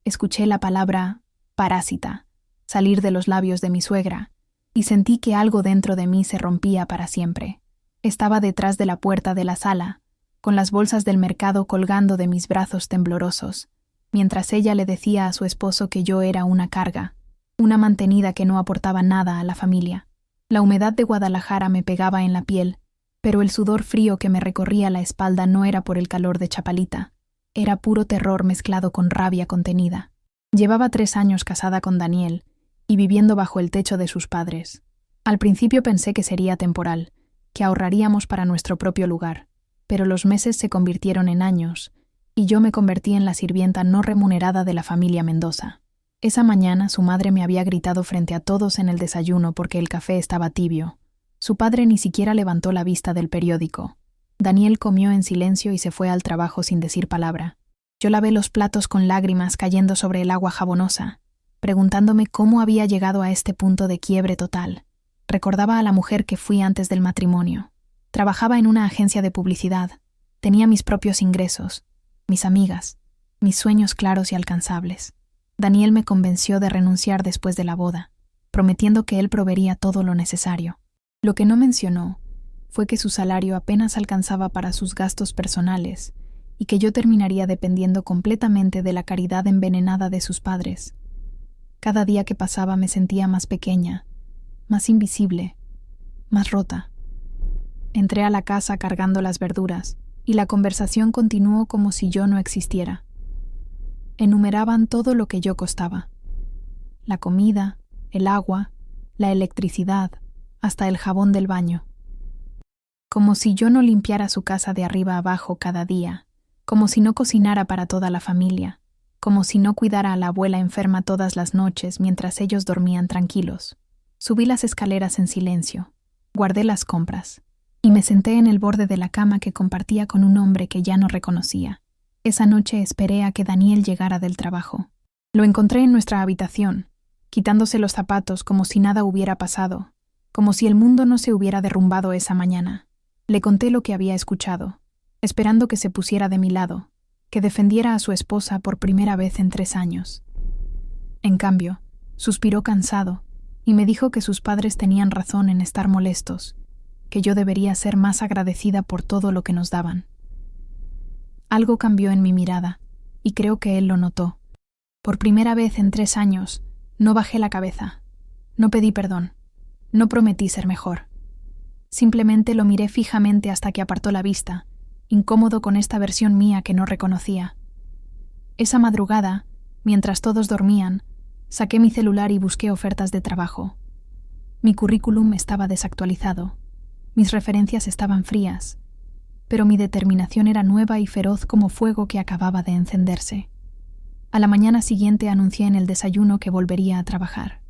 escuché la palabra parásita salir de los labios de mi suegra y sentí que algo dentro de mí se rompía para siempre. Estaba detrás de la puerta de la sala, con las bolsas del mercado colgando de mis brazos temblorosos, mientras ella le decía a su esposo que yo era una carga, una mantenida que no aportaba nada a la familia. La humedad de Guadalajara me pegaba en la piel, pero el sudor frío que me recorría la espalda no era por el calor de Chapalita, era puro terror mezclado con rabia contenida. Llevaba 3 años casada con Daniel y viviendo bajo el techo de sus padres. Al principio pensé que sería temporal, que ahorraríamos para nuestro propio lugar, pero los meses se convirtieron en años y yo me convertí en la sirvienta no remunerada de la familia Mendoza. Esa mañana su madre me había gritado frente a todos en el desayuno porque el café estaba tibio. Su padre ni siquiera levantó la vista del periódico. Daniel comió en silencio y se fue al trabajo sin decir palabra. Yo lavé los platos con lágrimas cayendo sobre el agua jabonosa, preguntándome cómo había llegado a este punto de quiebre total. Recordaba a la mujer que fui antes del matrimonio. Trabajaba en una agencia de publicidad. Tenía mis propios ingresos, mis amigas, mis sueños claros y alcanzables. Daniel me convenció de renunciar después de la boda, prometiendo que él proveería todo lo necesario. Lo que no mencionó fue que su salario apenas alcanzaba para sus gastos personales y que yo terminaría dependiendo completamente de la caridad envenenada de sus padres. Cada día que pasaba me sentía más pequeña, más invisible, más rota. Entré a la casa cargando las verduras y la conversación continuó como si yo no existiera. Enumeraban todo lo que yo costaba: la comida, el agua, la electricidad, hasta el jabón del baño. Como si yo no limpiara su casa de arriba a abajo cada día, como si no cocinara para toda la familia, como si no cuidara a la abuela enferma todas las noches mientras ellos dormían tranquilos. Subí las escaleras en silencio, guardé las compras y me senté en el borde de la cama que compartía con un hombre que ya no reconocía. Esa noche esperé a que Daniel llegara del trabajo. Lo encontré en nuestra habitación, quitándose los zapatos como si nada hubiera pasado, como si el mundo no se hubiera derrumbado esa mañana. Le conté lo que había escuchado, esperando que se pusiera de mi lado, que defendiera a su esposa por primera vez en 3 años. En cambio, suspiró cansado y me dijo que sus padres tenían razón en estar molestos, que yo debería ser más agradecida por todo lo que nos daban. Algo cambió en mi mirada, y creo que él lo notó. Por primera vez en 3 años, no bajé la cabeza, no pedí perdón, no prometí ser mejor. Simplemente lo miré fijamente hasta que apartó la vista, incómodo con esta versión mía que no reconocía. Esa madrugada, mientras todos dormían, saqué mi celular y busqué ofertas de trabajo. Mi currículum estaba desactualizado, mis referencias estaban frías, pero mi determinación era nueva y feroz como fuego que acababa de encenderse. A la mañana siguiente anuncié en el desayuno que volvería a trabajar.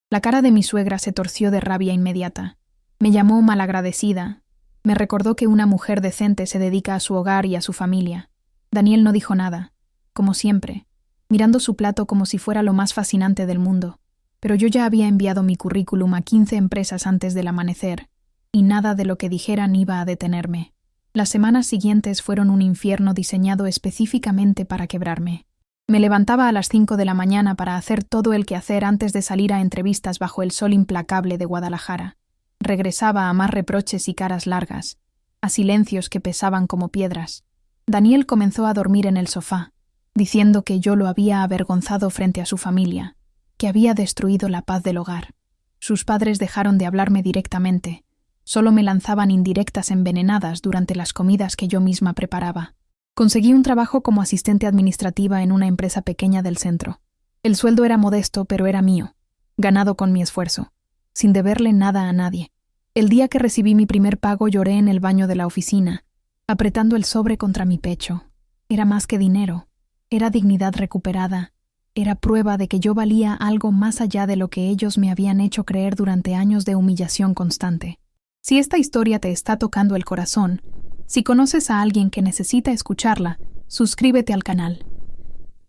La cara de mi suegra se torció de rabia inmediata. Me llamó malagradecida. Me recordó que una mujer decente se dedica a su hogar y a su familia. Daniel no dijo nada, como siempre, mirando su plato como si fuera lo más fascinante del mundo. Pero yo ya había enviado mi currículum a 15 empresas antes del amanecer, y nada de lo que dijeran iba a detenerme. Las semanas siguientes fueron un infierno diseñado específicamente para quebrarme. Me levantaba a las 5 de la mañana para hacer todo el quehacer antes de salir a entrevistas bajo el sol implacable de Guadalajara. Regresaba a más reproches y caras largas, a silencios que pesaban como piedras. Daniel comenzó a dormir en el sofá, diciendo que yo lo había avergonzado frente a su familia, que había destruido la paz del hogar. Sus padres dejaron de hablarme directamente. Solo me lanzaban indirectas envenenadas durante las comidas que yo misma preparaba. Conseguí un trabajo como asistente administrativa en una empresa pequeña del centro. El sueldo era modesto, pero era mío, ganado con mi esfuerzo, sin deberle nada a nadie. El día que recibí mi primer pago lloré en el baño de la oficina, apretando el sobre contra mi pecho. Era más que dinero, era dignidad recuperada, era prueba de que yo valía algo más allá de lo que ellos me habían hecho creer durante años de humillación constante. Si esta historia te está tocando el corazón, si conoces a alguien que necesita escucharla, suscríbete al canal.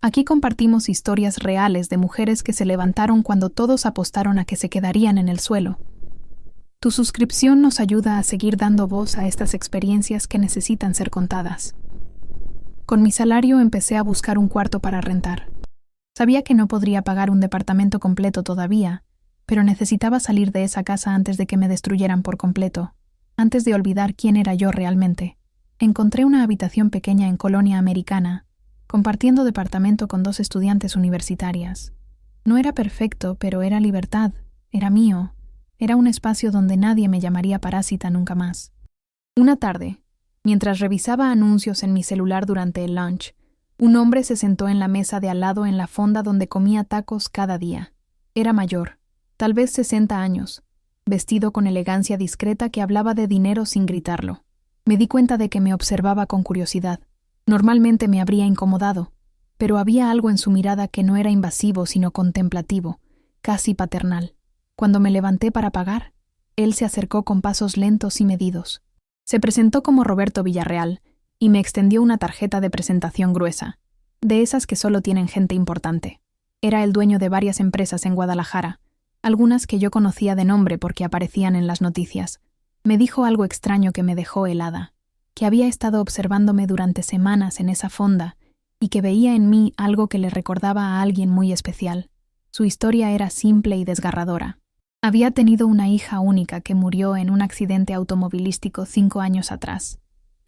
Aquí compartimos historias reales de mujeres que se levantaron cuando todos apostaron a que se quedarían en el suelo. Tu suscripción nos ayuda a seguir dando voz a estas experiencias que necesitan ser contadas. Con mi salario empecé a buscar un cuarto para rentar. Sabía que no podría pagar un departamento completo todavía, pero necesitaba salir de esa casa antes de que me destruyeran por completo, antes de olvidar quién era yo realmente. Encontré una habitación pequeña en Colonia Americana, compartiendo departamento con 2 estudiantes universitarias. No era perfecto, pero era libertad, era mío, era un espacio donde nadie me llamaría parásita nunca más. Una tarde, mientras revisaba anuncios en mi celular durante el lunch, un hombre se sentó en la mesa de al lado en la fonda donde comía tacos cada día. Era mayor, tal vez 60 años, vestido con elegancia discreta que hablaba de dinero sin gritarlo. Me di cuenta de que me observaba con curiosidad. Normalmente me habría incomodado, pero había algo en su mirada que no era invasivo sino contemplativo, casi paternal. Cuando me levanté para pagar, él se acercó con pasos lentos y medidos. Se presentó como Roberto Villarreal y me extendió una tarjeta de presentación gruesa, de esas que solo tienen gente importante. Era el dueño de varias empresas en Guadalajara, algunas que yo conocía de nombre porque aparecían en las noticias. Me dijo algo extraño que me dejó helada, que había estado observándome durante semanas en esa fonda y que veía en mí algo que le recordaba a alguien muy especial. Su historia era simple y desgarradora. Había tenido una hija única que murió en un accidente automovilístico 5 años atrás.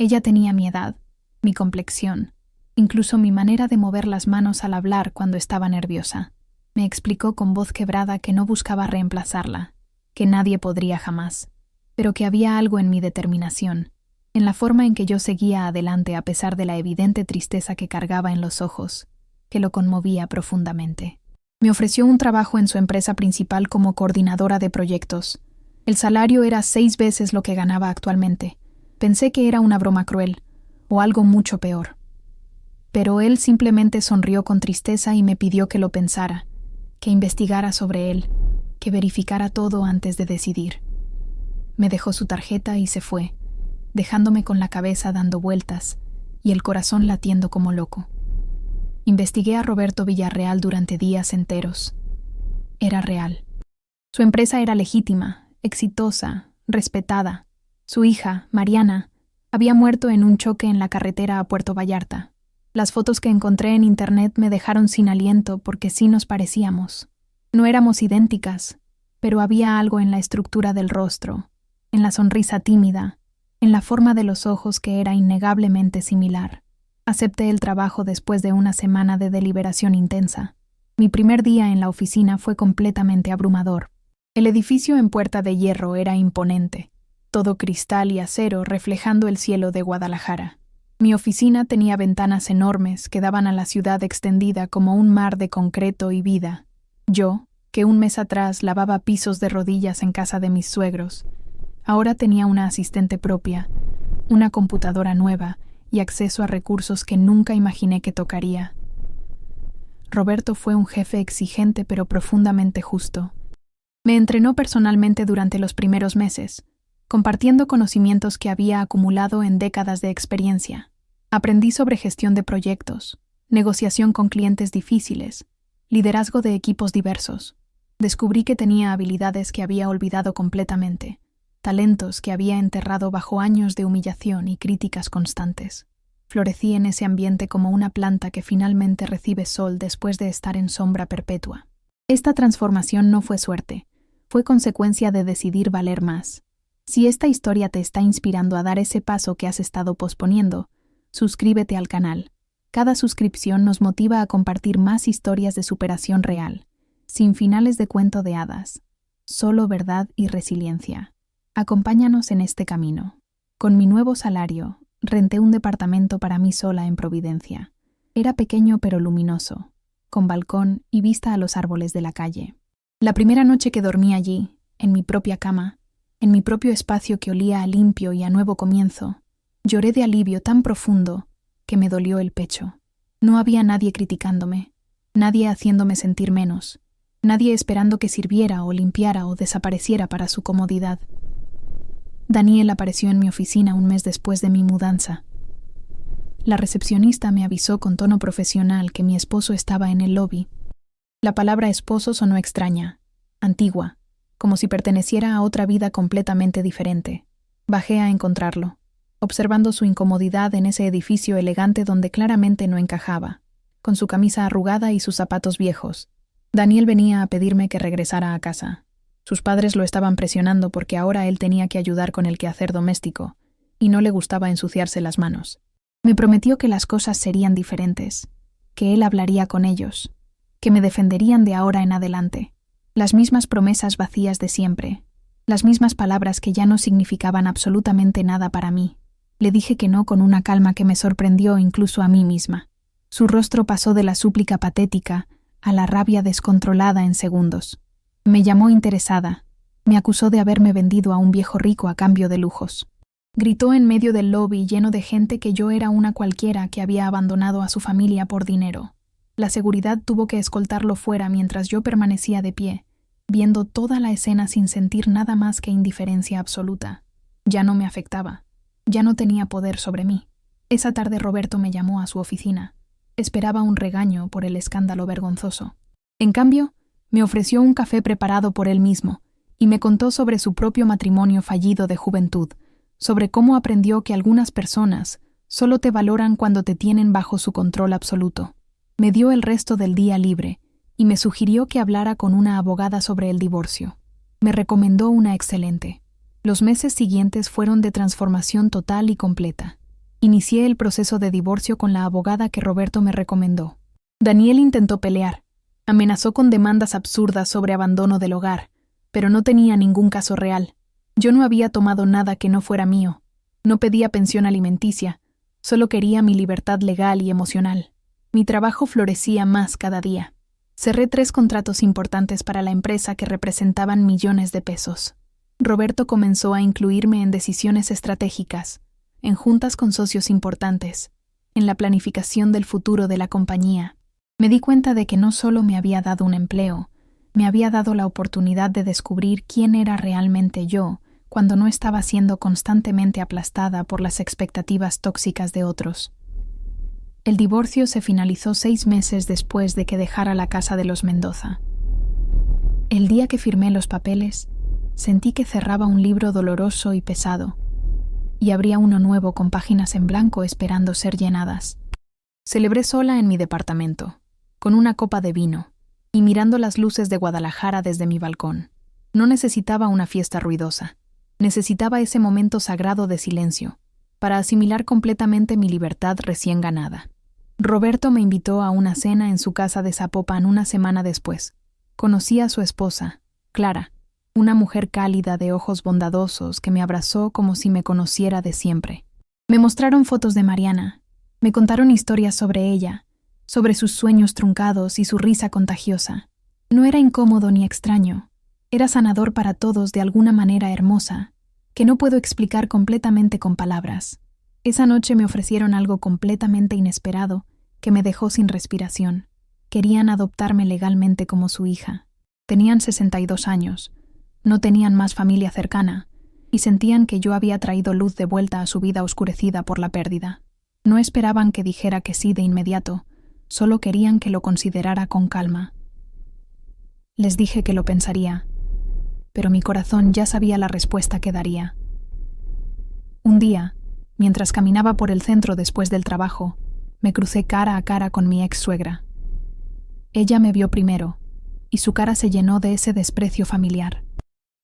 Ella tenía mi edad, mi complexión, incluso mi manera de mover las manos al hablar cuando estaba nerviosa. Me explicó con voz quebrada que no buscaba reemplazarla, que nadie podría jamás, pero que había algo en mi determinación, en la forma en que yo seguía adelante a pesar de la evidente tristeza que cargaba en los ojos, que lo conmovía profundamente. Me ofreció un trabajo en su empresa principal como coordinadora de proyectos. El salario era 6 veces lo que ganaba actualmente. Pensé que era una broma cruel, o algo mucho peor. Pero él simplemente sonrió con tristeza y me pidió que lo pensara, que investigara sobre él, que verificara todo antes de decidir. Me dejó su tarjeta y se fue, dejándome con la cabeza dando vueltas y el corazón latiendo como loco. Investigué a Roberto Villarreal durante días enteros. Era real. Su empresa era legítima, exitosa, respetada. Su hija, Mariana, había muerto en un choque en la carretera a Puerto Vallarta. Las fotos que encontré en internet me dejaron sin aliento porque sí nos parecíamos. No éramos idénticas, pero había algo en la estructura del rostro, en la sonrisa tímida, en la forma de los ojos que era innegablemente similar. Acepté el trabajo después de una semana de deliberación intensa. Mi primer día en la oficina fue completamente abrumador. El edificio en Puerta de Hierro era imponente, todo cristal y acero reflejando el cielo de Guadalajara. Mi oficina tenía ventanas enormes que daban a la ciudad extendida como un mar de concreto y vida. Yo, que un mes atrás lavaba pisos de rodillas en casa de mis suegros, ahora tenía una asistente propia, una computadora nueva y acceso a recursos que nunca imaginé que tocaría. Roberto fue un jefe exigente pero profundamente justo. Me entrenó personalmente durante los primeros meses, compartiendo conocimientos que había acumulado en décadas de experiencia. Aprendí sobre gestión de proyectos, negociación con clientes difíciles, liderazgo de equipos diversos. Descubrí que tenía habilidades que había olvidado completamente, talentos que había enterrado bajo años de humillación y críticas constantes. Florecí en ese ambiente como una planta que finalmente recibe sol después de estar en sombra perpetua. Esta transformación no fue suerte, fue consecuencia de decidir valer más. Si esta historia te está inspirando a dar ese paso que has estado posponiendo, suscríbete al canal. Cada suscripción nos motiva a compartir más historias de superación real, sin finales de cuento de hadas, solo verdad y resiliencia. Acompáñanos en este camino. Con mi nuevo salario, renté un departamento para mí sola en Providencia. Era pequeño pero luminoso, con balcón y vista a los árboles de la calle. La primera noche que dormí allí, en mi propia cama, en mi propio espacio que olía a limpio y a nuevo comienzo, lloré de alivio tan profundo que me dolió el pecho. No había nadie criticándome, nadie haciéndome sentir menos, nadie esperando que sirviera o limpiara o desapareciera para su comodidad. Daniel apareció en mi oficina un mes después de mi mudanza. La recepcionista me avisó con tono profesional que mi esposo estaba en el lobby. La palabra esposo sonó extraña, antigua, como si perteneciera a otra vida completamente diferente. Bajé a encontrarlo, observando su incomodidad en ese edificio elegante donde claramente no encajaba. con su camisa arrugada y sus zapatos viejos. Daniel venía a pedirme que regresara a casa. Sus padres lo estaban presionando porque ahora él tenía que ayudar con el quehacer doméstico, y no le gustaba ensuciarse las manos. Me prometió que las cosas serían diferentes, que él hablaría con ellos, que me defenderían de ahora en adelante. Las mismas promesas vacías de siempre, las mismas palabras que ya no significaban absolutamente nada para mí. Le dije que no con una calma que me sorprendió incluso a mí misma. Su rostro pasó de la súplica patética a la rabia descontrolada en segundos. Me llamó interesada, me acusó de haberme vendido a un viejo rico a cambio de lujos. Gritó en medio del lobby lleno de gente que yo era una cualquiera que había abandonado a su familia por dinero. La seguridad tuvo que escoltarlo fuera mientras yo permanecía de pie, viendo toda la escena sin sentir nada más que indiferencia absoluta. Ya no me afectaba. Ya no tenía poder sobre mí. Esa tarde Roberto me llamó a su oficina. Esperaba un regaño por el escándalo vergonzoso. En cambio, me ofreció un café preparado por él mismo y me contó sobre su propio matrimonio fallido de juventud, sobre cómo aprendió que algunas personas solo te valoran cuando te tienen bajo su control absoluto. Me dio el resto del día libre y me sugirió que hablara con una abogada sobre el divorcio. Me recomendó una excelente. Los meses siguientes fueron de transformación total y completa. Inicié el proceso de divorcio con la abogada que Roberto me recomendó. Daniel intentó pelear. Amenazó con demandas absurdas sobre abandono del hogar, pero no tenía ningún caso real. Yo no había tomado nada que no fuera mío. No pedía pensión alimenticia, solo quería mi libertad legal y emocional. Mi trabajo florecía más cada día. Cerré 3 contratos importantes para la empresa que representaban millones de pesos. Roberto comenzó a incluirme en decisiones estratégicas, en juntas con socios importantes, en la planificación del futuro de la compañía. Me di cuenta de que no solo me había dado un empleo, me había dado la oportunidad de descubrir quién era realmente yo cuando no estaba siendo constantemente aplastada por las expectativas tóxicas de otros. El divorcio se finalizó 6 meses después de que dejara la casa de los Mendoza. El día que firmé los papeles, sentí que cerraba un libro doloroso y pesado, y abría uno nuevo con páginas en blanco esperando ser llenadas. Celebré sola en mi departamento, con una copa de vino, y mirando las luces de Guadalajara desde mi balcón. No necesitaba una fiesta ruidosa. Necesitaba ese momento sagrado de silencio, para asimilar completamente mi libertad recién ganada. Roberto me invitó a una cena en su casa de Zapopan una semana después. Conocí a su esposa, Clara, una mujer cálida de ojos bondadosos que me abrazó como si me conociera de siempre. Me mostraron fotos de Mariana, me contaron historias sobre ella, sobre sus sueños truncados y su risa contagiosa. No era incómodo ni extraño, era sanador para todos de alguna manera hermosa, que no puedo explicar completamente con palabras. Esa noche me ofrecieron algo completamente inesperado que me dejó sin respiración. Querían adoptarme legalmente como su hija. Tenían 62 años, no tenían más familia cercana, y sentían que yo había traído luz de vuelta a su vida oscurecida por la pérdida. No esperaban que dijera que sí de inmediato, solo querían que lo considerara con calma. Les dije que lo pensaría, pero mi corazón ya sabía la respuesta que daría. Un día, mientras caminaba por el centro después del trabajo, me crucé cara a cara con mi ex-suegra. Ella me vio primero, y su cara se llenó de ese desprecio familiar.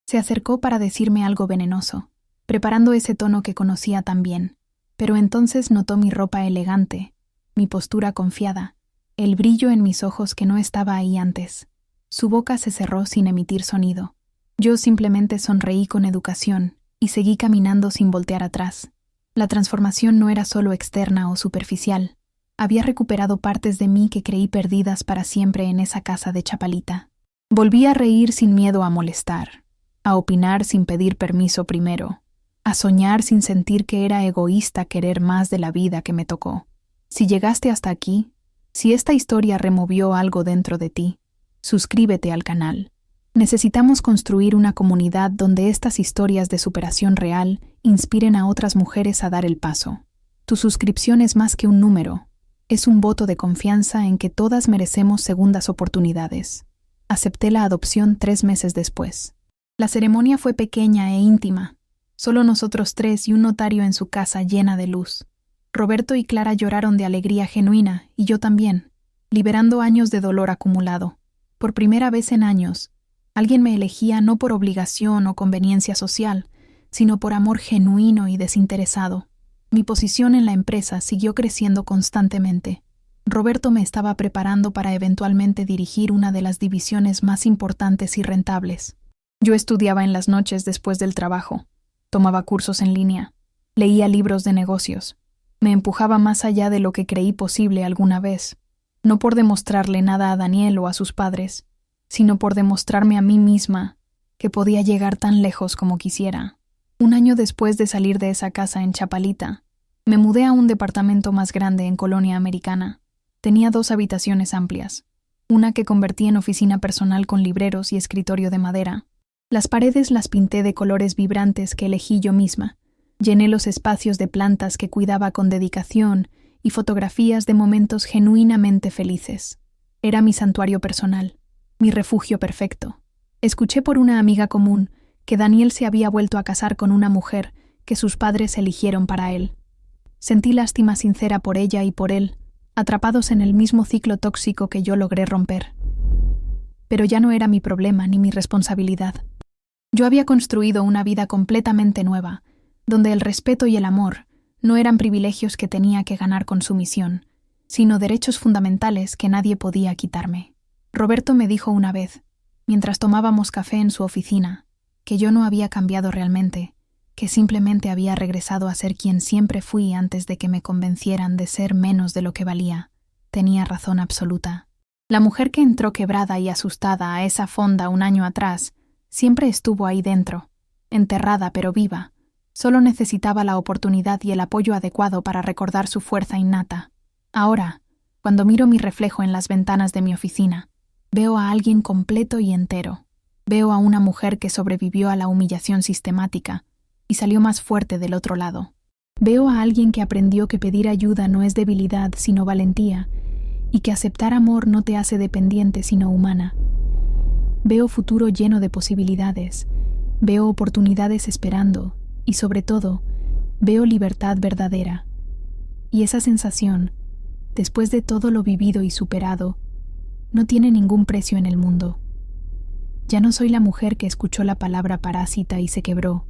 Se acercó para decirme algo venenoso, preparando ese tono que conocía tan bien, pero entonces notó mi ropa elegante, mi postura confiada, el brillo en mis ojos que no estaba ahí antes. Su boca se cerró sin emitir sonido. Yo simplemente sonreí con educación y seguí caminando sin voltear atrás. La transformación no era solo externa o superficial. Había recuperado partes de mí que creí perdidas para siempre en esa casa de Chapalita. Volví a reír sin miedo a molestar, a opinar sin pedir permiso primero, a soñar sin sentir que era egoísta querer más de la vida que me tocó. Si llegaste hasta aquí, si esta historia removió algo dentro de ti, suscríbete al canal. Necesitamos construir una comunidad donde estas historias de superación real inspiren a otras mujeres a dar el paso. Tu suscripción es más que un número, es un voto de confianza en que todas merecemos segundas oportunidades. Acepté la adopción 3 meses después. La ceremonia fue pequeña e íntima, solo nosotros 3 y un notario en su casa llena de luz. Roberto y Clara lloraron de alegría genuina, y yo también. liberando años de dolor acumulado. Por primera vez en años, alguien me elegía no por obligación o conveniencia social, sino por amor genuino y desinteresado. Mi posición en la empresa siguió creciendo constantemente. Roberto me estaba preparando para eventualmente dirigir una de las divisiones más importantes y rentables. Yo estudiaba en las noches después del trabajo, tomaba cursos en línea, leía libros de negocios. Me empujaba más allá de lo que creí posible alguna vez, no por demostrarle nada a Daniel o a sus padres, sino por demostrarme a mí misma que podía llegar tan lejos como quisiera. Un año después de salir de esa casa en Chapalita, me mudé a un departamento más grande en Colonia Americana. Tenía 2 habitaciones amplias, una que convertí en oficina personal con libreros y escritorio de madera. Las paredes las pinté de colores vibrantes que elegí yo misma. Llené los espacios de plantas que cuidaba con dedicación y fotografías de momentos genuinamente felices. Era mi santuario personal, mi refugio perfecto. Escuché por una amiga común que Daniel se había vuelto a casar con una mujer que sus padres eligieron para él. Sentí lástima sincera por ella y por él, atrapados en el mismo ciclo tóxico que yo logré romper. Pero ya no era mi problema ni mi responsabilidad. Yo había construido una vida completamente nueva, donde el respeto y el amor no eran privilegios que tenía que ganar con sumisión, sino derechos fundamentales que nadie podía quitarme. Roberto me dijo una vez, mientras tomábamos café en su oficina, que yo no había cambiado realmente, que simplemente había regresado a ser quien siempre fui antes de que me convencieran de ser menos de lo que valía. Tenía razón absoluta. La mujer que entró quebrada y asustada a esa fonda un año atrás siempre estuvo ahí dentro, enterrada pero viva. Solo necesitaba la oportunidad y el apoyo adecuado para recordar su fuerza innata. Ahora, cuando miro mi reflejo en las ventanas de mi oficina, veo a alguien completo y entero. Veo a una mujer que sobrevivió a la humillación sistemática y salió más fuerte del otro lado. Veo a alguien que aprendió que pedir ayuda no es debilidad, sino valentía, y que aceptar amor no te hace dependiente, sino humana. Veo futuro lleno de posibilidades, veo oportunidades esperando, y sobre todo, veo libertad verdadera. Y esa sensación, después de todo lo vivido y superado, no tiene ningún precio en el mundo. Ya no soy la mujer que escuchó la palabra parásita y se quebró.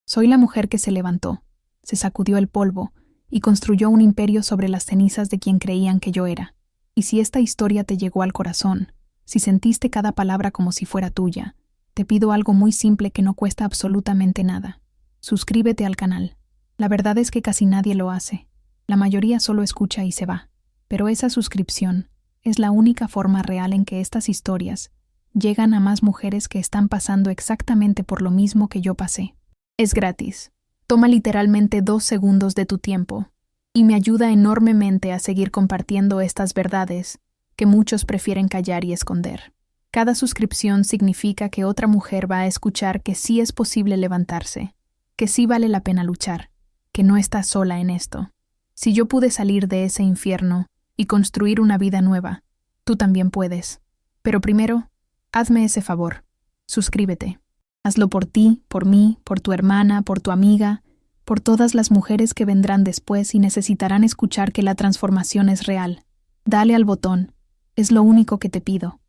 Soy la mujer que se levantó, se sacudió el polvo y construyó un imperio sobre las cenizas de quien creían que yo era. Y si esta historia te llegó al corazón, si sentiste cada palabra como si fuera tuya, te pido algo muy simple que no cuesta absolutamente nada. Suscríbete al canal. La verdad es que casi nadie lo hace. La mayoría solo escucha y se va. Pero esa suscripción es la única forma real en que estas historias llegan a más mujeres que están pasando exactamente por lo mismo que yo pasé. Es gratis. Toma literalmente 2 segundos de tu tiempo y me ayuda enormemente a seguir compartiendo estas verdades que muchos prefieren callar y esconder. Cada suscripción significa que otra mujer va a escuchar que sí es posible levantarse, que sí vale la pena luchar, que no está sola en esto. Si yo pude salir de ese infierno y construir una vida nueva, tú también puedes. Pero primero, hazme ese favor. Suscríbete. Hazlo por ti, por mí, por tu hermana, por tu amiga, por todas las mujeres que vendrán después y necesitarán escuchar que la transformación es real. Dale al botón. Es lo único que te pido.